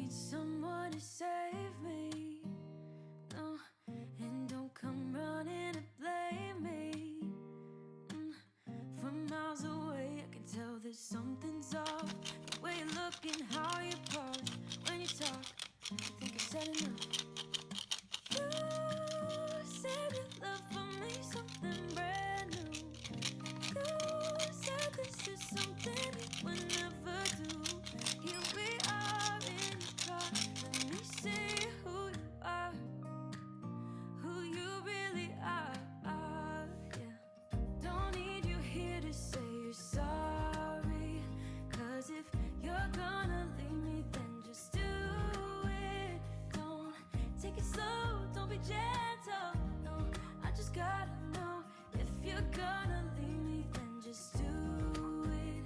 need someone to save me. No, and don't come running to blame me. From miles away I can tell that something's off. The way you look and how you pause when you talk, I think I've said enough. You said your love for me something brand new. You said this is something you would never do. Here we are in the car. Let me see who you are, who you really are. Yeah. Don't need you here to say you're sorry, 'cause if you're gonna leave me, then just do it. Don't take it slow, don't be gentle. No, I just gotta know, if you're gonna leave me, then just do it.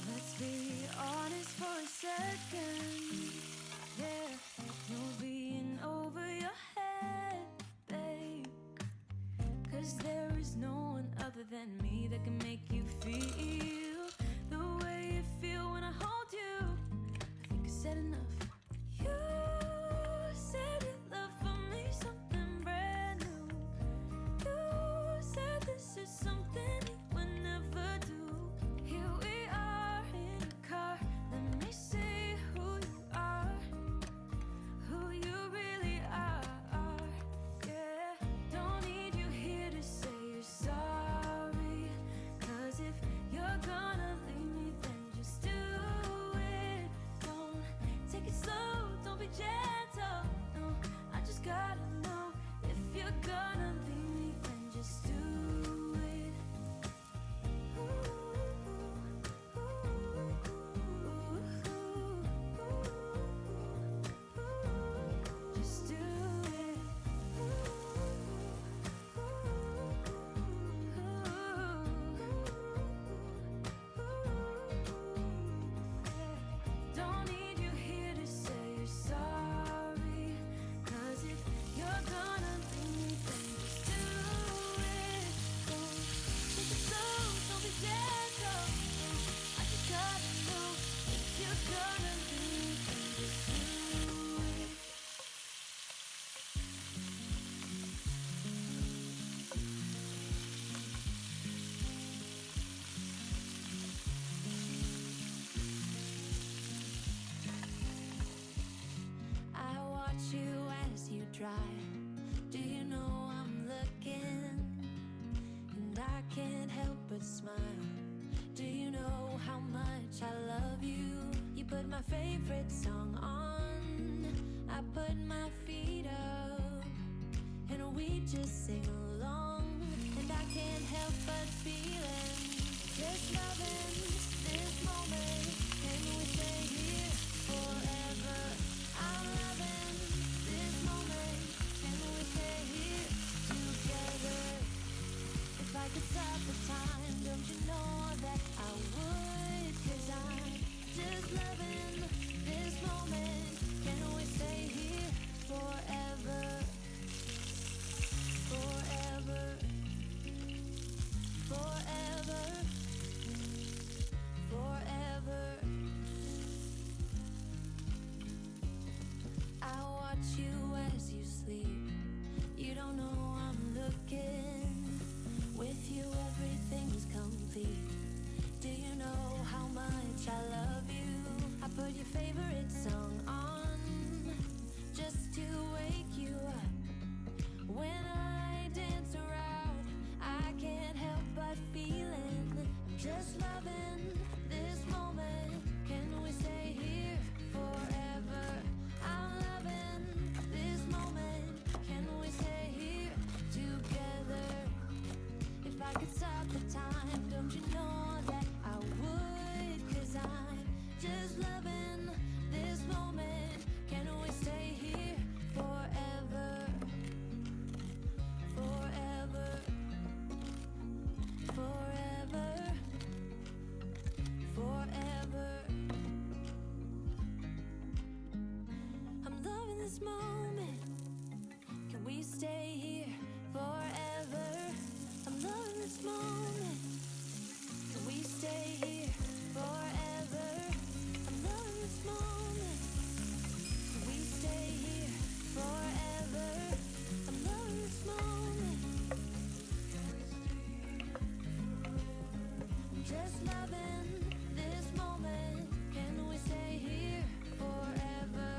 Let's be honest for a second. Yeah, no being over your head, babe. 'Cause there is no one other than me that can make you feel the way you feel when I hold you. I think I said enough. You said your love for me something brand new. You said this is something you would never do. Here we are in the car. Let me see who you are, who you really are. Yeah, don't need you here to say you're sorry, 'cause if you're gonna leave me, then just do it. Don't take it slow, don't be gentle. No, I just gotta know, if you're gonna leave me, then just do it. Just do it. Don't need you here to say you're sorry, 'cause if you're gonna leave me, then just do it. Don't take it slow, don't be gentle. I just gotta know, if you're gonna leave me, then just do it. I watch you as you drive. Do you know I'm looking? And I can't help but smile. Do you know how much I love you? You put my favorite song on, I put my feet up, and we just sing along. And I can't help but feeling, just loving this moment. Can we stay here forever? I'm loving this moment. Can we stay here together? If I could stop the time, don't you know that I would? 'Cause I'm just loving this moment. Can we stay here forever? Forever. Forever. Forever. I watch you as you sleep. You don't know I'm looking. With you everything's complete. Do you know how much I love you? I put your favorite song on, just to wake you up. When I dance around, I can't help but feeling, just loving this moment. Can we stay here forever? I'm loving this moment. Can we stay here forever? I'm loving this moment. Can we stay here forever? I'm loving this moment. Can we stay here forever? I'm loving this moment. I'm just loving this moment. Can we stay here forever?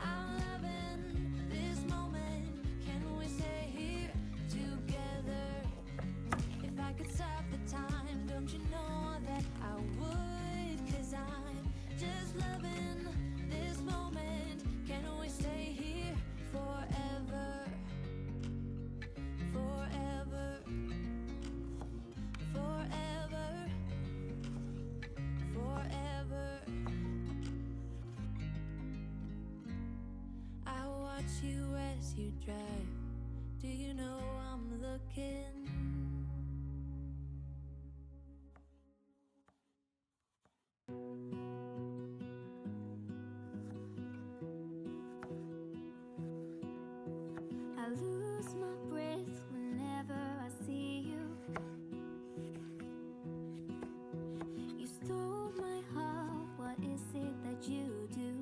I'm loving this moment. Can we stay here together? If I could stop the time, don't you know that I would? 'Cause I'm just loving this moment. Can we stay here forever? Forever. Forever. Forever. I watch you as you drive. Do you know I'm looking? I lose my breath whenever I see you. You stole my heart, what is it that you do?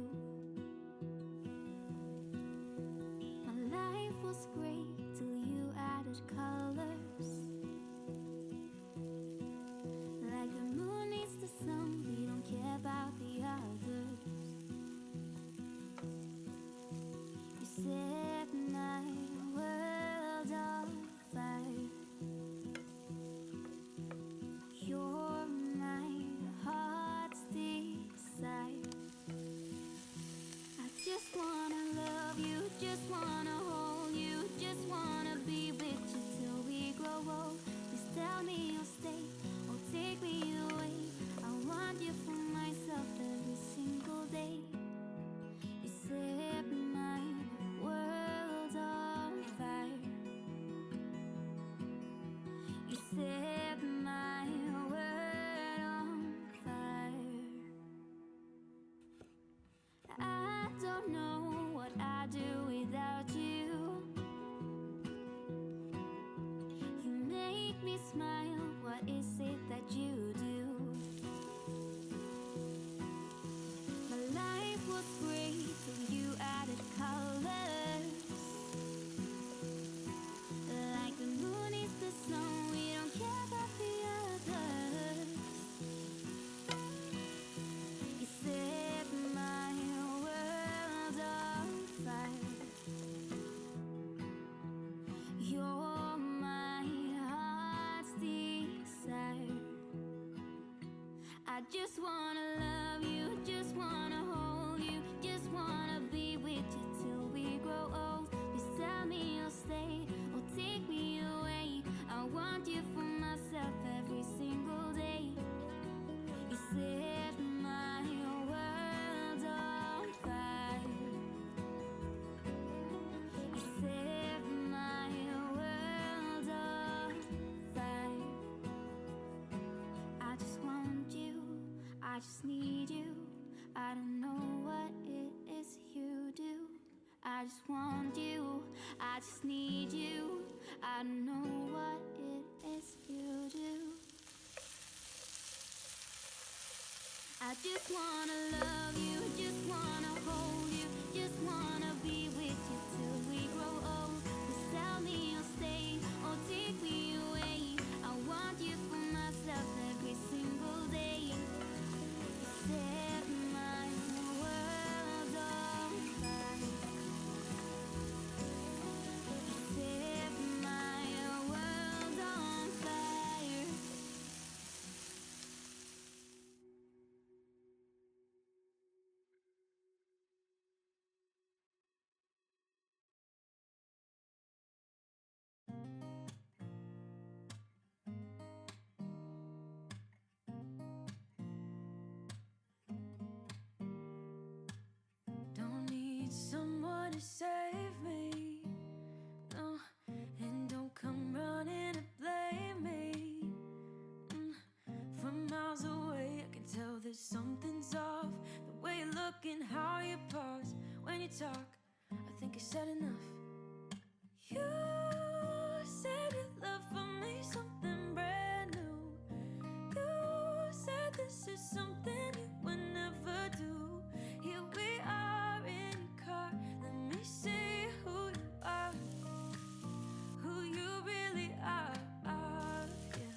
My life was great till you added colors. Like the moon needs the sun, we don't care about the others. You set my world on fire. You're my heart's desire. I just wanna love you, just wanna hold you, just wanna be with you till we grow old. Please tell me you'll stay or take me away. I want you for myself every single day. You set my world on fire. You set my world on fire. I don't know what I'd do without you. You make me smile, what is it that you do? My life was great till you added colors. Like the moon is the snow, we don't care about the others. You set my world on fire. You're my heart's desire. I just wanna love you, just wanna hold you, just wanna be with you till we grow old. Please tell me you'll stay or take me away. I want you for myself every single day. You set my world on fire. You set my world on fire. I just want you, I just need you. I don't know what it is you do. I just want you, I just need you. I don't know what it is you do. I just wanna love you, just wanna hold you, just wanna be with you till we grow old. Please tell me you'll stay or take me away. I want you for myself every single day. You set my world on fire. You set my world on fire. Don't need someone to save me, no, and don't come running to blame me. From miles away, I can tell there's something's off. The way you look and how you pause when you talk, I think I said enough. You said your love for me something brand new. You said this is something you would never do. Here we are in your car. Let me see who you are, who you really are. Yeah.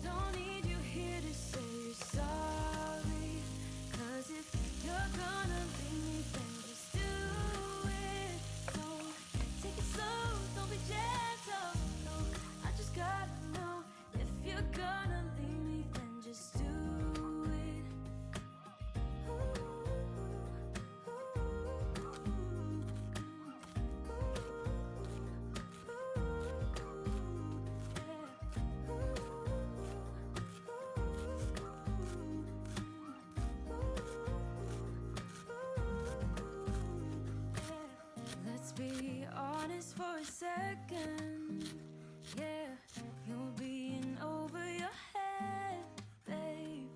Don't need you here to say you're sorry. 'Cause if you're gonna leave me, then just do it. Don't take it slow, don't be gentle. No, I just gotta know if you're gonna leave me, then just do it. Let's be honest for a second. Yeah, you're being over your head, babe.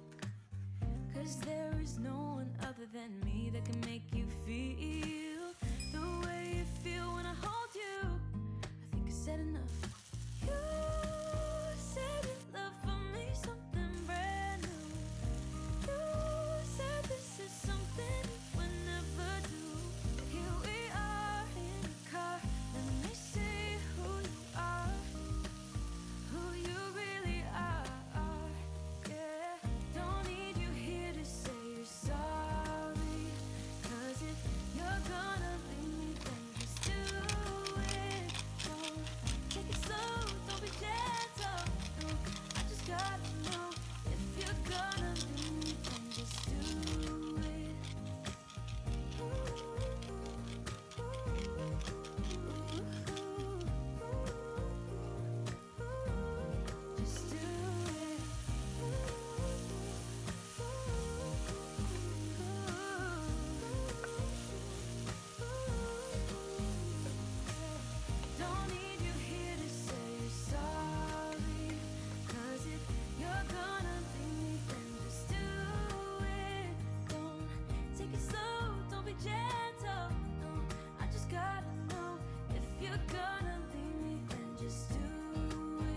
'Cause there is no one other than me that can make you feel the way you feel when I hold you. I think I said enough. You said your love for me something brand new. You said this is something you would never do. Here we are in the car. Let me see who you are, who you really are. Yeah, don't need you here to say you're sorry. 'Cause if you're gonna leave me, then just do it. Don't take it slow, don't be gentle. No, I just gotta know if you're gonna leave me, then just do it. Just do it. Don't need you here to say you're sorry. 'Cause if you're gonna leave me, then just do it. Don't take it slow, don't be gentle. No, I just gotta know if you're gonna leave me, then just do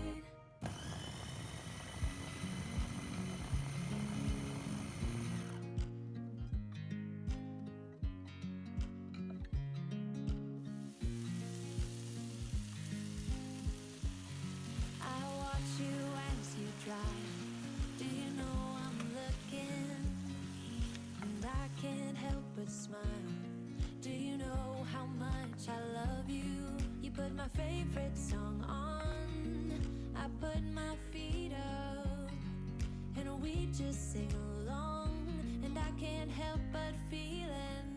it. I watch you as you drive. Do you know I'm looking? And I can't help but smile. Do you know how much I love you? You put my favorite song on. I put my feet up, and we just sing along. And I can't help but feeling,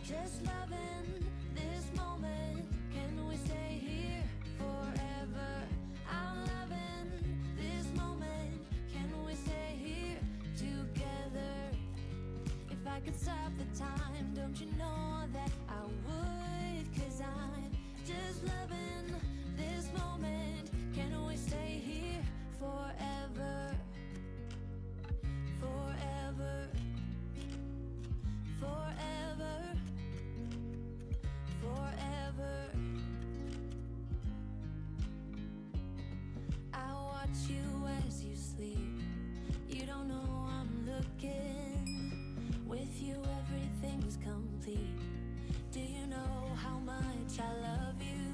just loving this moment. Can we stay here forever? I'm loving this moment. Can we stay here together? If I could stop the time, don't you know that I would? 'Cause I'm just loving this moment. Can we stay here forever? Forever. Forever. Forever. I watch you as you sleep. You don't know I'm looking. With you everything's complete. Do you know how much I love you?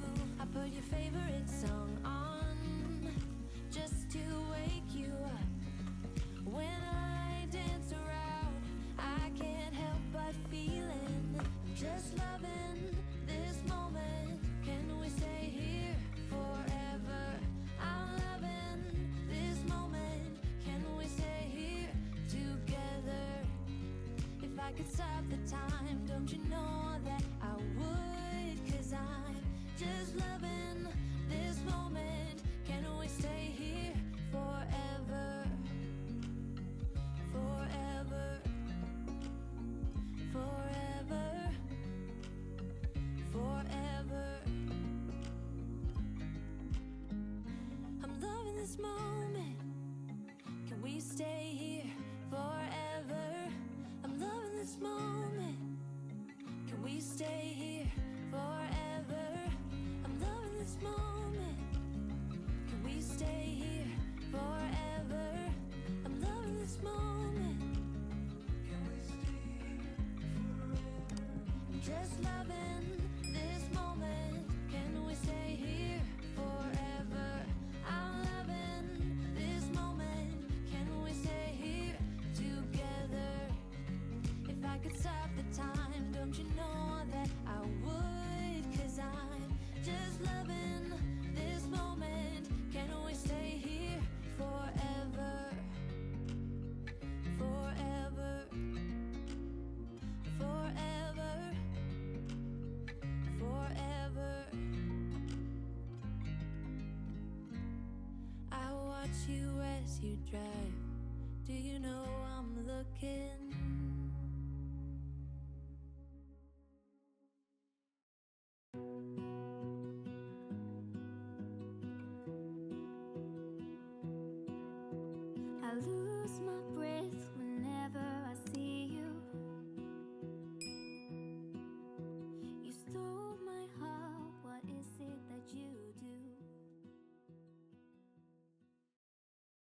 I put your favorite song on just to wake you up. When I dance around, I can't help but feeling, just loving this moment. Can we stay here forever? I'm loving this moment. Can we stay here together? If I could stop the time, don't you know that I would? 'Cause I'm just loving this moment. Can we stay here forever? Forever. Forever. Forever. I'm loving this moment. Can we stay here forever? I'm loving this moment. Can we stay here forever? just loving this moment. Can we stay here forever? I'm loving this moment. Can we stay here together? If I could stop the time, don't you know that I would? 'Cause I'm just loving this moment. Can we stay here forever? Forever. Forever. Forever. I watch you as you drive. Do you know I'm looking? I lose